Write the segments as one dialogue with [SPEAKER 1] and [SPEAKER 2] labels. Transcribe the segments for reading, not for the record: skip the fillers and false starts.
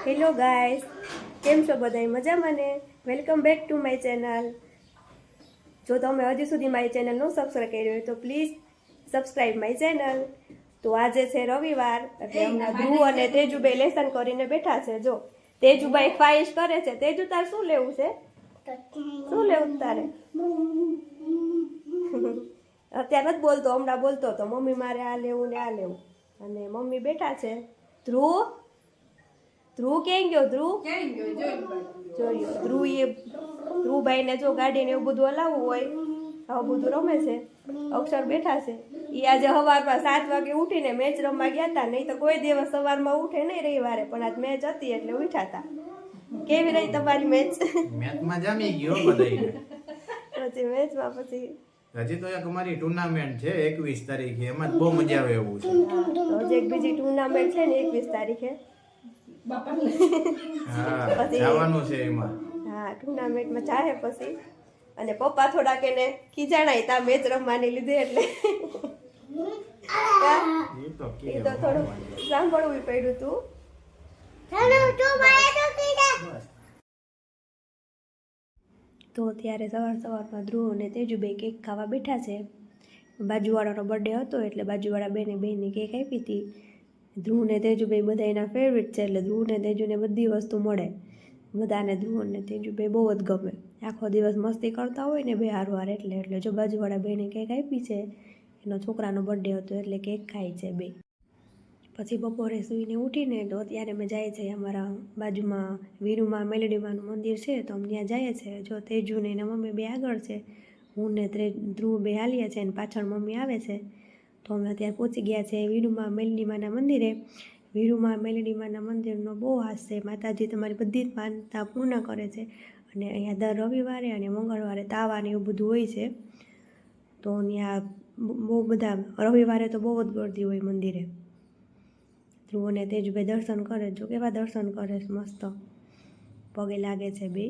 [SPEAKER 1] Hello guys, કેમ છો બધાય મજામાં ને? Welcome back to my channel. જો તમે હજી સુધી મારી ચેનલ નો સબસ્ક્રાઈબ કરી હોય તો પ્લીઝ સબસ્ક્રાઈબ માય ચેનલ. તો આજે છે રવિવાર, એટલે હમણાં ધ્રુવ અને તેજુભાઈ લેસન કરીને બેઠા છે. જો તેજુભાઈ ખ્વાહિશ કરે છે. તેજુ તાર શું લેવું છે? શું લેવું તારે? અત્યારે નથી બોલતો, હમણાં બોલતો તો મમ્મી મારે આ લેવું ને આ લેવું. અને મમ્મી બેઠા છે. ધ્રુવ ક્યાં ગયો? ધ્રુવભાઈ ને જો ગાડી ને એવું બધું હલાવવું હોય, આવું બધું રમે છે. અક્ષર બેઠા છે. એ આજે સવારમાં 7 વાગે ઉઠીને મેચ રમવા ગયા હતા. નહીં તો કોઈ દિવસ સવારમાં ઉઠે નહીં રવિવારે, પણ આજ મેચ હતી એટલે ઉઠ્યા હતા. કેવી રહી તમારી મેચ?
[SPEAKER 2] મેચમાં જામી ગયો બધાય.
[SPEAKER 1] પછી મેચમાં પછી
[SPEAKER 2] હજી તો એક અમારી ટુર્નામેન્ટ છે 21 તારીખે, એમાં બહુ મજા આવે એવું છે.
[SPEAKER 1] તો હજી એક બીજી ટુર્નામેન્ટ છે ને 21 તારીખે.
[SPEAKER 2] હા, જવાનું છે એમાં.
[SPEAKER 1] હા, ટુર્નામેન્ટમાં ચાહે પછી. અને પપ્પા થોડાક એને ખીજાણાય તા મેચ રમવાની લીધે, એટલે એ તો થોડું સાંભળવું પડ્યું તું. તો ત્યારે સવારમાં ધ્રુવ અને તેજુભાઈ કેક ખાવા બેઠા છે. બાજુવાળાનો બર્થડે હતો એટલે બાજુવાળા બેને કેક આપી હતી. ધ્રુવ ને તેજુભાઈ બધા એના ફેવરેટ છે, એટલે ધ્રુવ ને તેજુને બધી વસ્તુ મળે. બધાને ધ્રુવ ને તેજુભાઈ બહુ જ ગમે. આખો દિવસ મસ્તી કરતા હોય ને બે હારવાર, એટલે જો બાજુવાળા બેને કેક આપી છે. એનો છોકરાનો બર્થડે હતો એટલે કેક ખાય છે બે. પછી બપોરે સૂઈને ઉઠીને તો અત્યારે અમે જાય છે અમારા બાજુમાં વીરુમાં મેલડીમાનું મંદિર છે, તો અમે ત્યાં જઈએ છીએ. જો તેજુ ને એના મમ્મી બે આગળ છે, હું ને ધ્રુવ બે હાલીએ છે, અને પાછળ મમ્મી આવે છે. તો અમે અત્યારે પહોંચી ગયા છે વીરુમાં મેલડીમાના મંદિરે. વીરુમાં મેલડીમાના મંદિરનો બહુ હાસ છે. માતાજી તમારી બધી જ માનતા પૂર્ણ કરે છે. અને અહીંયા દર રવિવારે અને મંગળવારે તાવા ને એવું બધું હોય છે. તો ત્યાં બહુ બધા રવિવારે તો બહુ જ ગળદી હોય મંદિરે. ધ્રુવ અને તેજુભાઈ દર્શન કરે. જો કેવા દર્શન કરે છે, મસ્ત પગે લાગે છે બે.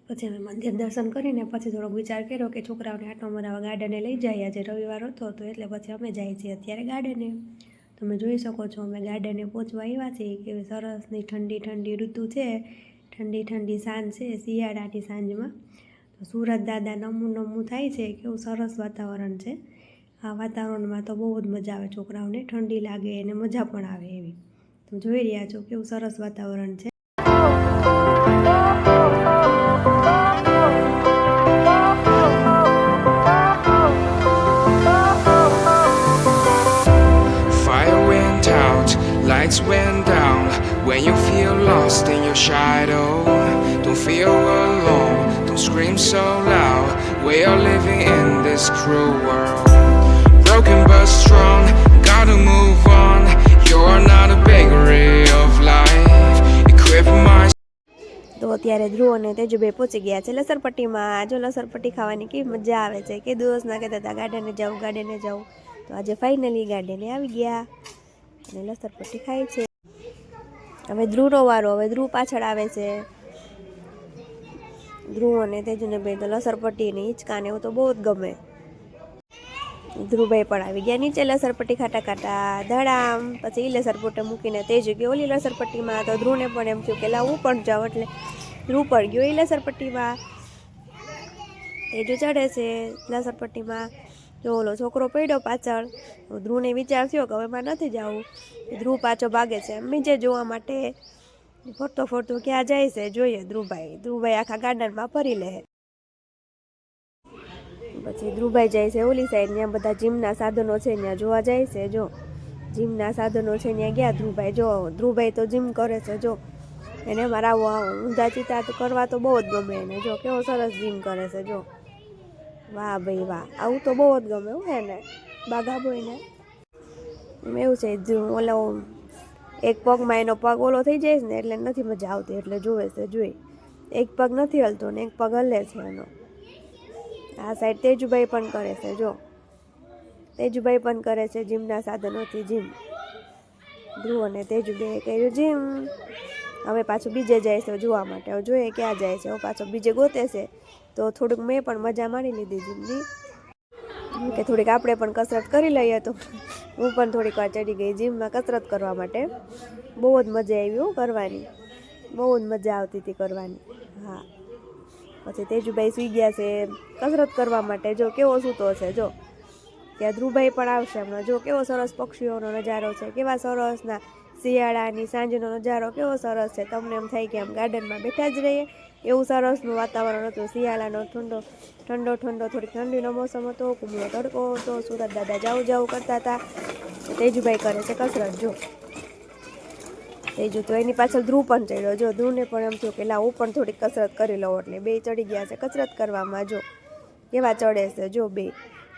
[SPEAKER 1] પછી અમે મંદિર દર્શન કરીને પછી થોડોક વિચાર કર્યો કે છોકરાઓને આટો મરાવા ગાર્ડને લઈ જાય. આજે રવિવાર હતો તો એટલે પછી અમે જઈએ છીએ અત્યારે ગાર્ડને. તમે જોઈ શકો છો અમે ગાર્ડને પહોંચવા આવ્યા છીએ. કેવી સરસની ઠંડી ઠંડી ઋતુ છે, ઠંડી ઠંડી સાંજ છે શિયાળાની સાંજમાં. તો સુરત દાદા નમું નમું થાય છે. કેવું સરસ વાતાવરણ છે. આ વાતાવરણમાં તો બહુ જ મજા આવે. છોકરાઓને ઠંડી લાગે અને મજા પણ આવે એવી. તમે જોઈ રહ્યા છો કેવું સરસ વાતાવરણ છે.
[SPEAKER 3] Lights went down when you feel lost in your shadow. Don't feel alone, don't scream so loud. We are living in this cruel world. Broken but strong, gotta move on. You are not a bakery of life. Equip my.
[SPEAKER 1] તો અત્યારે ધ્રુવ અને તેજુભાઈ પહોંચી ગયા છે લસરપટ્ટીમાં. જો લસરપટ્ટી ખાવાની કેવી મજા આવે છે. કે દિવસના કહેતા હતા ગાર્ડને જાઉં. તો આજે ફાઇનલી ગાર્ડને આવી ગયા અને લસરપટ્ટી ખાય છે. હવે ધ્રુવનો વારો. હવે ધ્રુવ પાછળ આવે છે. ધ્રુવ અને તેજુને બે તો લસરપટ્ટી ને હિંચકા ને એવું તો બહુ જ ગમે. ધ્રુવભાઈ પણ આવી ગયા નીચે લસરપટ્ટી ખાટા ધડામ. પછી એ લસરપટ્ટી મૂકીને તેજુ ગયો ઓલી લસરપટ્ટીમાં. તો ધ્રુવને પણ એમ થયું કે લાવું પણ જાઉં, એટલે ધ્રુવ પણ ગયો એ લસરપટ્ટીમાં. તેજુ ચડે છે લસરપટ્ટીમાં. જો ઓલો છોકરો પડ્યો પાછળ. ધ્રુવને વિચાર થયો કે હવે મારે નથી જવું. ધ્રુવ પાછો ભાગે છે નીચે જોવા માટે. ફરતો ક્યાં જાય છે જોઈએ ધ્રુવભાઈ આખા ગાર્ડનમાં ફરી લે. પછી ધ્રુવભાઈ જાય છે ઓલી સાઈડ, ત્યાં બધા જીમના સાધનો છે ત્યાં જોવા જાય છે. જો જીમના સાધનો છે ત્યાં ગયા ધ્રુવભાઈ. જો ધ્રુવભાઈ તો જીમ કરે છે. જો એને મારા ઊંધા ચિતા કરવા તો બહુ જ ગમે એને. જો કેવો સરસ જીમ કરે છે. જો વાહ ભાઈ વાહ, આવું તો બહુ જ ગમે હું એને બાઘા બોયને. એવું છે ઓલો એક પગમાં એનો પગ ઓલો થઈ જાય ને એટલે નથી મજા આવતી, એટલે જોવે છે જોઈ. એક પગ નથી હલતો ને એક પગ હલે છે એનો. આ સાઈડ તેજુભાઈ પણ કરે છે. જો તેજુભાઈ પણ કરે છે જીમના સાધનોથી જીમ. ધ્રુવ અને તેજુ બે કર્યું જીમ. હવે પાછું બીજે જાય છે જોવા માટે. હવે જોઈએ ક્યાં જાય છે. હવે પાછો બીજે ગોતે છે. તો થોડુંક મેં પણ મજા માણી લીધી જીમની, કે થોડીક આપણે પણ કસરત કરી લઈએ. તો હું પણ થોડીક વાર ચડી ગઈ જીમમાં કસરત કરવા માટે. બહુ જ મજા આવી કરવાની, બહુ જ મજા આવતી હતી કરવાની. હા, પછી તેજુભાઈ સૂઈ ગયા છે કસરત કરવા માટે. જો કેવો સૂતો છે, જો ત્યાં ધ્રુવભાઈ પણ આવશે હમણાં. જો કેવો સરસ પક્ષીઓનો નજારો છે, કેવા સરસના શિયાળાની સાંજનો નજારો કેવો સરસ છે. તમને એમ થાય કે આમ ગાર્ડનમાં બેઠા જ રહીએ, એવું સરસનું વાતાવરણ હતું. શિયાળાનો ઠંડો ઠંડો ઠંડો થોડીક ઠંડીનો મોસમ હતો, કુમળો તડકો હતો. સુરત દાદા જાવું જાવું કરતા હતા. તેજુભાઈ કરે છે કસરત. જો તેજુ તો એની પાછળ ધ્રુવ પણ ચડ્યો. જો ધ્રુવને પણ એમ થયું કે લા હું પણ થોડીક કસરત કરી લઉં, એટલે બે ચડી ગયા છે કસરત કરવામાં. જો કેવા ચડે છે, જો બે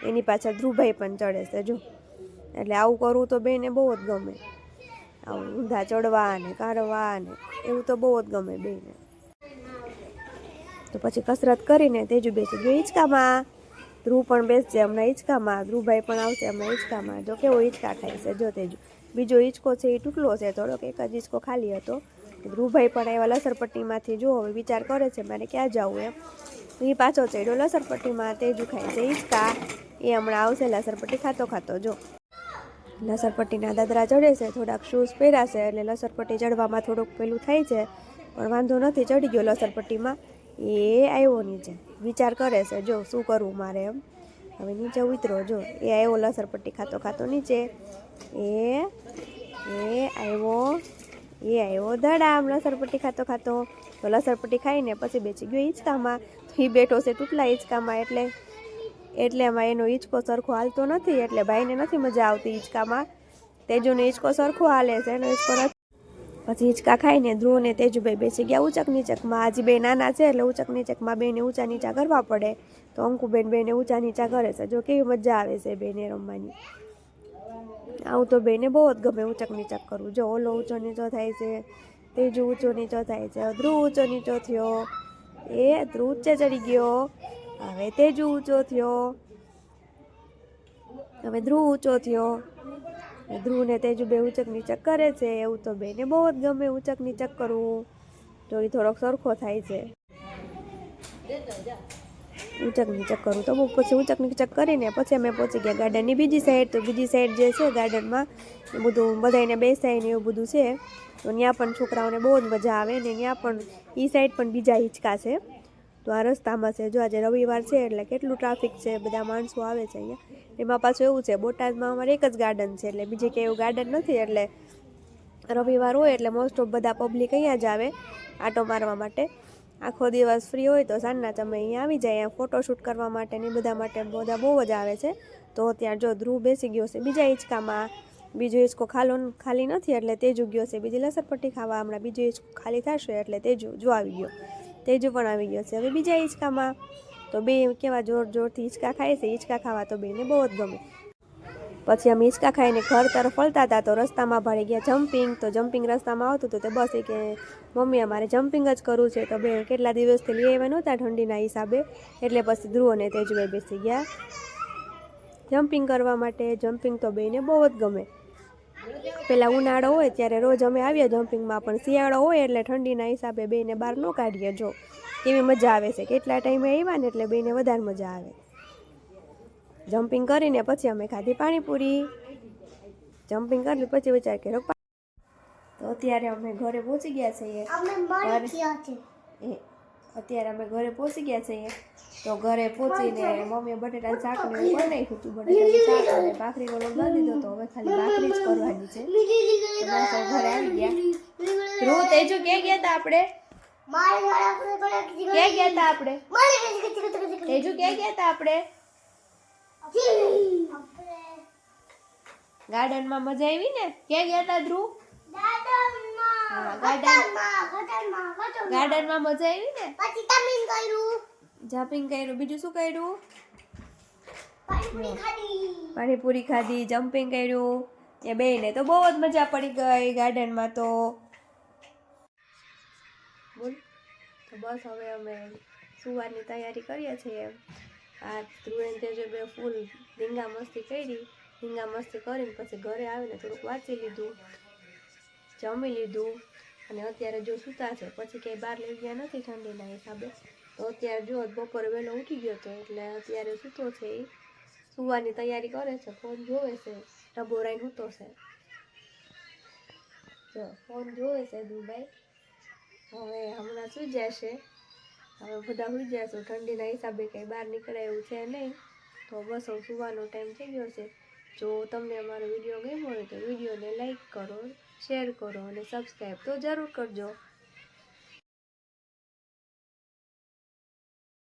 [SPEAKER 1] એની પાછળ ધ્રુવભાઈ પણ ચડે છે. જો એટલે આવું કરવું તો બેને બહુ જ ગમે. આવું ઊંધા ચડવા ને કારવા ને એવું તો બહુ જ ગમે બેને. તો પછી કસરત કરીને તેજુ બેસી ગયો હિંચકામાં. ધ્રુવ પણ બેસશે હમણાં હિંચકામાં. ધ્રુવભાઈ પણ આવશે હમણાં હિંચકામાં. જો કેવો હિંચકા ખાય છે. જો તેજુ બીજો હિંચકો છે એ તૂટલો છે થોડોક, એક જ હિંચકો ખાલી હતો. ધ્રુવભાઈ પણ આવ્યા લસરપટ્ટીમાંથી. જો હવે વિચાર કરે છે મારે ક્યાં જવું એમ. એ પાછો ચડ્યો લસરપટ્ટીમાં. તેજુ ખાય છે હિંચકા. એ હમણાં આવશે લસરપટ્ટી ખાતો ખાતો. જો લસરપટ્ટીના દાદરા ચડે છે. થોડાક શૂઝ પહેરાશે એટલે લસરપટ્ટી ચડવામાં થોડુંક પેલું થાય છે, પણ વાંધો નથી. ચડી ગયો લસરપટ્ટીમાં. એ આવ્યો નીચે, વિચાર કરે છે જો શું કરવું મારે એમ. હવે નીચે ઉતરો. જો એ આવ્યો લસરપટ્ટી ખાતો ખાતો નીચે. એ આવ્યો ધડામ લસરપટ્ટી ખાતો ખાતો. તો લસરપટ્ટી ખાઈને પછી બેસી ગયો હિંચકામાં. તો એ બેઠો છે તૂટલા હિંચકામાં. એટલે એમાં એનો હિંચકો સરખો હાલતો નથી, એટલે ભાઈને નથી મજા આવતી હિંચકામાં. તેજુનો હિંચકો સરખો હાલે છે, એનો હિંચકો નથી. પછી હિંચકા ખાઈને ધ્રુવ ને તેજુભાઈ બેસી ગયા ઊંચક નીચકમાં. હજી બે નાના છે એટલે ઊંચક નીચકમાં બેને ઊંચા નીચા કરવા પડે. તો અંકુબેન બેને ઊંચા નીચા કરે છે. જો કેવી મજા આવે છે બેને રમવાની. આવું તો બેને બહુ જ ગમે ઊંચક નીચક કરવું. જો ઓલો ઊંચો નીચો થાય છે, તેજુ ઊંચો નીચો થાય છે. ધ્રુવ ઊંચો નીચો થયો. ધ્રુવ ઊંચે ચડી ગયો. હવે તેજુ ઊંચો થયો. હવે ધ્રુવ ઊંચો થયો. ધ્રુવ ને તેજુ બે ઊંચક નીચક કરે છે. એવું તો બેને બહુ જ ગમે ઊંચક નીચક કરવું. તો એ થોડોક સરખો થાય છે ઊંચક નીચક કરું. તો પછી ઊંચક નીચક કરીને પછી અમે પહોંચી ગયા ગાર્ડનની બીજી સાઈડ. તો બીજી સાઈડ જે છે ગાર્ડનમાં એ બધું બધાને બેસાય ને એવું બધું છે. તો ત્યાં પણ છોકરાઓને બહુ જ મજા આવે ને. ત્યાં પણ એ સાઈડ પણ બીજા હિંચકા છે. તો આ રસ્તામાં છે. જો આજે રવિવાર છે એટલે કેટલું ટ્રાફિક છે, બધા માણસો આવે છે અહીંયા. એમાં પાછું એવું છે બોટાદમાં અમારે એક જ ગાર્ડન છે, એટલે બીજે ક્યાંય એવું ગાર્ડન નથી. એટલે રવિવાર હોય એટલે મોસ્ટ ઓફ બધા પબ્લિક અહીંયા જ આવે આટો મારવા માટે. આખો દિવસ ફ્રી હોય તો સાંજના તમે અહીંયા આવી જાય. અહીંયા ફોટોશૂટ કરવા માટે ને બધા માટે બધા બહુ જ આવે છે. તો ત્યાં જો ધ્રુવ બેસી ગયો છે બીજા હિંચકામાં. બીજો હિંચકો ખાલી નથી એટલે તેજુ ગયો છે બીજી લસરપટ્ટી ખાવા. હમણાં બીજો હિંચકો ખાલી થશે એટલે તેજુ આવી ગયો. તેજુ પણ આવી ગયો છે હવે બીજા હિંચકામાં. તો બે કેવા જોર જોરથી હિંચકા ખાય છે. હિંચકા ખાવા તો બેને બહુ જ ગમે. પછી અમે હિંચકા ખાઈને ઘર તરફ ફરતા હતા તો રસ્તામાં ભાળી ગયા જમ્પિંગ. તો જમ્પિંગ રસ્તામાં આવતું હતું. તો બસ એ કે મમ્મી અમારે જમ્પિંગ જ કરવું છે. તો બે કેટલા દિવસથી લઈ આવ્યા નહોતા ઠંડીના હિસાબે, એટલે પછી ધ્રુવ અને તેજુભાઈ બેસી ગયા જમ્પિંગ કરવા માટે. જમ્પિંગ તો બેને બહુ જ ગમે. પહેલાં ઉનાળો હોય ત્યારે રોજ અમે આવીએ જમ્પિંગમાં, પણ શિયાળો હોય એટલે ઠંડીના હિસાબે બેને બહાર ન કાઢીએ. જો કેવી મજા આવે છે. કેટલા ટાઈમે આવ્યા ને એટલે બેને વધારે મજા આવે. જમ્પિંગ કરીને પછી અમે ખાધી પાણીપુરી. જમ્પિંગ કરી પછી વિચાર કર્યો તો અત્યારે અમે ઘરે પહોંચી ગયા છીએ. અત્યારે અમે ઘરે પહોંચી ગયા છીએ. તો ઘરે પહોંચીને મમ્મીએ બટેટાનું શાક ને એવું બનાવ્યું હતું. બટેટાનું શાક અને ભાખરીનો લોટ બાંધી દીધો. તો હવે ખાલી ભાખરી જ કરવાની છે. ઘરે આવી ગયા. ધ્રુવ તેજુ ક્યાં ગયા હતા આપણે? ક્યાં ગયા હતા આપણે? તેજુ ક્યાં ગયા હતા આપણે? ગાર્ડનમાં મજા આવી ને? ક્યાં ગયા હતા ધ્રુવ? ગાર્ડનમાં મજા આવી ને? જમ્પિંગ કર્યું. બીજું શું કર્યું? પાણીપુરી ખાધી, જમ્પિંગ કર્યું. એ બેને તો બહુ જ મજા પડી ગઈ ગાર્ડનમાં. તો બસ હવે અમે સુવાની તૈયારી કરીએ છીએ. આ ધ્રુવ તેજે બે ફૂલ ધીંગા મસ્તી કરીને પછી ઘરે આવીને થોડુંક વાંચી લીધું, જમી લીધું અને અત્યારે જો સૂતા છે. પછી ક્યાંય બહાર લઈ ગયા નથી ઠંડીના હિસાબે, તો અત્યારે જો બપોરે વહેલો ઉઠી ગયો હતો એટલે અત્યારે સૂતો છે. એ સુવાની તૈયારી કરે છે, ફોન જોવે છે, ટબો રાઈને સૂતો છે. જો ફોન જોવે છે દુભાઈ. હવે હમણાં સુઈ જશે. હવે બધા સુઈ જશો, ઠંડીના હિસાબે કંઈ બહાર નીકળે એવું છે નહીં. તો બસ હવે સુવાનો ટાઈમ થઈ ગયો છે. જો તમને અમારો વિડીયો ગમ્યો હોય તો વિડીયોને લાઈક કરો, શેર કરો અને સબસ્ક્રાઈબ તો જરૂર કરજો.